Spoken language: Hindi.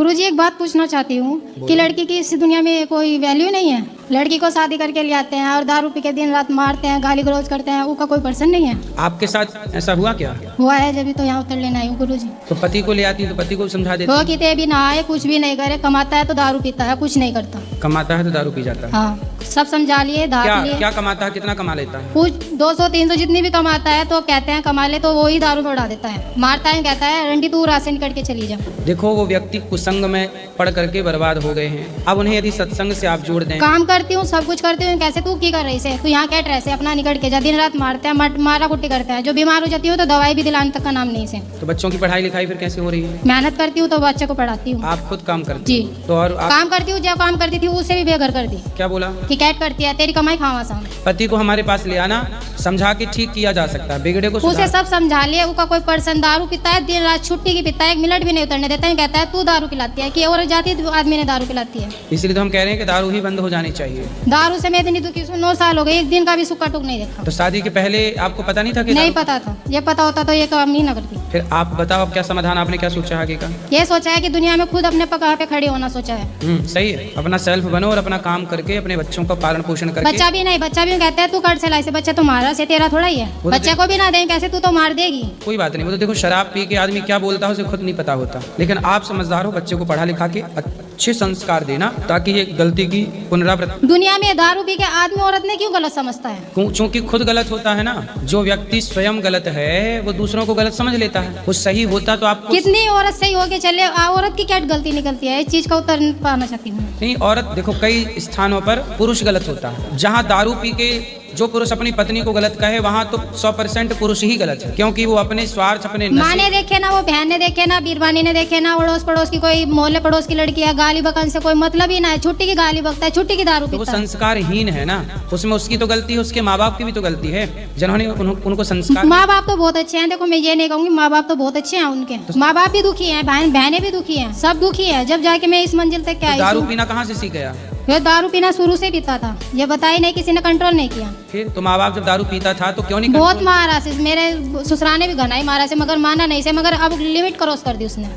गुरुजी एक बात पूछना चाहती हूँ कि लड़की की इस दुनिया में कोई वैल्यू नहीं है। लड़की को शादी करके ले आते हैं और दारू पी के दिन रात मारते हैं, गाली गलौज करते हैं, उसका कोई पर्सन नहीं है। आपके साथ ऐसा हुआ क्या? हुआ है, जब तो यहाँ उतर लेना आई हूँ गुरुजी। तो पति को ले आती तो पति को समझा देती। वो किते भी नहाए, कुछ भी नहीं करे, कमाता है तो दारू पीता है, कुछ नहीं करता। कमाता है तो दारू पी जाता है। हाँ, सब समझा लिए, क्या लिए। क्या कमाता है, कितना कमा लेता है? कुछ 200-300 जितनी भी कमाता है तो कहते हैं कमा ले, तो वो ही दारू में उड़ा देता है, मारता है, कहता है रंडी तू राशन निकट के चली जा। देखो वो व्यक्ति कुसंग में पढ़ करके बर्बाद हो गए हैं। अब उन्हें यदि सत्संग से आप जोड़ दें। काम करती हूँ, सब कुछ करती हूँ, कैसे तू की कर रही से? तू यहाँ क्या ड्रेस है, अपना निकट के जा। दिन रात मारते हैं, मारा कुट्टी करते हैं। जो बीमार हो जाती हूँ तो दवाई भी दिलाने तक का नाम नहीं से। तो बच्चों की पढ़ाई लिखाई फिर कैसे हो रही है? मेहनत करती हूँ तो बच्चे को पढ़ाती हूँ। आप खुद काम करती जी। तो और काम करती हूँ, जब काम करती थी उससे भी बेघर कर दी। क्या बोला? कि कैट करती है, तेरी कमाई खावा सा। पति को हमारे पास ले आना, समझा के ठीक किया जा सकता है, बिगड़े को उसे सब समझा लिया। उसका कोई पर्सन दारू पीता है, दिन रात छुट्टी की पीता है, 1 मिनट भी नहीं उतरने देता है। कहता है तू दारू पिलाती है, कि और जाती है तो आदमी ने दारू पिलाती है। इसलिए तो हम कह रहे हैं कि दारू ही बंद हो जानी चाहिए। दारू से मैं इतनी दुखी 9 साल हो गए, एक दिन का भी सुक्का टुक नहीं देखा। तो शादी के पहले आपको पता नहीं था कि नहीं पता था। ये पता होता तो ये काम नहीं ना करती। फिर आप बताओ, अब क्या समाधान, आपने क्या सोचा आगे का? ये सोचा है कि दुनिया में खुद अपने पकड़ पे खड़ी होना सोचा है। सही है, अपना सेल्फ बनो और अपना काम करके अपने बच्चों का पालन पोषण करके। बच्चा भी नहीं, बच्चा भी कहता है तू कर सिलाई से, बच्चा तुम्हारा से, तेरा थोड़ा ही है। बच्चे को भी ना दें कैसे, तू तो मार देगी। कोई बात नहीं, वो तो देखो शराब पी के आदमी क्या बोलता है उसे खुद नहीं पता होता। लेकिन आप समझदार हो, बच्चे को पढ़ा लिखा के अच्छे संस्कार देना ताकि ये गलती की पुनरावृत्ति। दुनिया में दारू पी के आदमी औरत ने क्यों गलत समझता है? क्योंकि खुद गलत होता है ना। जो व्यक्ति स्वयं गलत है वो दूसरों को गलत समझ लेता है। वो सही होता तो आपको। कितनी औरत सही होके चले, औरत की क्या गलती निकलती है? इस चीज का उत्तर पाना चाहती हूँ। नहीं, औरत देखो कई स्थानों पर पुरुष गलत होता है। जहाँ दारू पी के जो पुरुष अपनी पत्नी को गलत कहे वहाँ तो 100% पुरुष ही गलत है, क्योंकि वो अपने स्वार्थ, अपने माँ ने देखे ना, वो बहन ने देखे ना, बीरबानी ने देखे ना, अड़ोस पड़ोस की कोई मोहल्ले पड़ोस की लड़की है, गाली बकन से कोई मतलब ही ना है। छुट्टी की गाली बकता है, छुट्टी की दारू तो वो पीता है। संस्कारहीन है ना, उसमें उसकी तो गलती है, उसके माँ बाप की भी तो गलती है जिन्होंने उनको संस्कार। माँ बाप तो बहुत अच्छे हैं, देखो मैं ये नहीं कहूँगी, माँ बाप तो बहुत अच्छे हैं उनके। माँ बाप भी दुखी हैं, बहनें भी दुखी हैं, सब दुखी है। जब जाके मैं इस मंजिल तक क्या, दारू पीना कहाँ से सीख गया? वो दारू पीना शुरू से पीता था, ये बताया नहीं, किसी ने कंट्रोल नहीं किया। फिर तो माँ बाप जब दारू पीता था तो क्यों नहीं? बहुत मारा से, मेरे ससुराल ने भी घनाई मारा से, मगर माना नहीं से, मगर अब लिमिट क्रॉस कर दी उसने।